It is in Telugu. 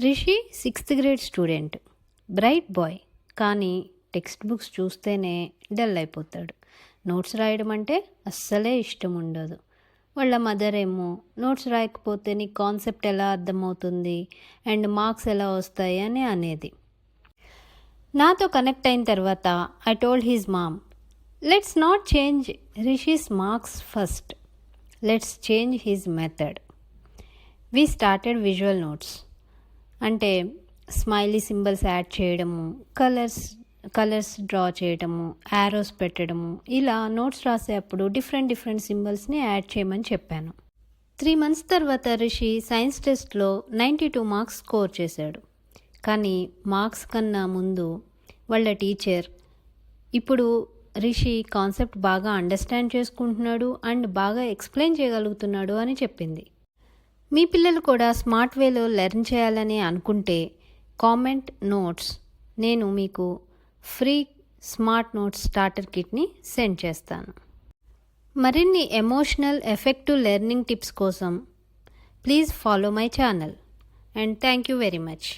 Rishi 6th grade student, bright boy. కానీ టెక్స్ట్ బుక్స్ చూస్తేనే డల్ అయిపోతాడు. నోట్స్ రాయడం అంటే అస్సలే ఇష్టం ఉండదు. వాళ్ళ మదర్ ఏమో నోట్స్ రాయకపోతే నీ కాన్సెప్ట్ ఎలా అర్థమవుతుంది అండ్ మార్క్స్ ఎలా వస్తాయి అని అనేది. నాతో కనెక్ట్ అయిన తర్వాత I told his mom, let's not change Rishi's marks first, let's change his method. We started visual notes. అంటే స్మైలీ సింబల్స్ యాడ్ చేయడము, కలర్స్ డ్రా చేయడము, యారోస్ పెట్టడము, ఇలా నోట్స్ రాసేటప్పుడు డిఫరెంట్ సింబల్స్ని యాడ్ చేయమని చెప్పాను. 3 months తర్వాత రిషి సైన్స్ టెస్ట్లో 92 మార్క్స్ స్కోర్ చేశాడు. కానీ మార్క్స్ కన్నా ముందు వాళ్ళ టీచర్, ఇప్పుడు రిషి కాన్సెప్ట్ బాగా అండర్స్టాండ్ చేసుకుంటున్నాడు అండ్ బాగా ఎక్స్ప్లెయిన్ చేయగలుగుతున్నాడు అని చెప్పింది. మీ పిల్లలు కూడా స్మార్ట్ వేలో లెర్న్ చేయాలని అనుకుంటే కామెంట్ నోట్స్, నేను మీకు ఫ్రీ స్మార్ట్ నోట్స్ స్టార్టర్ కిట్ని సెండ్ చేస్తాను. మరిన్ని ఎమోషనల్ ఎఫెక్టివ్ లెర్నింగ్ టిప్స్ కోసం please follow my channel and thank you very much.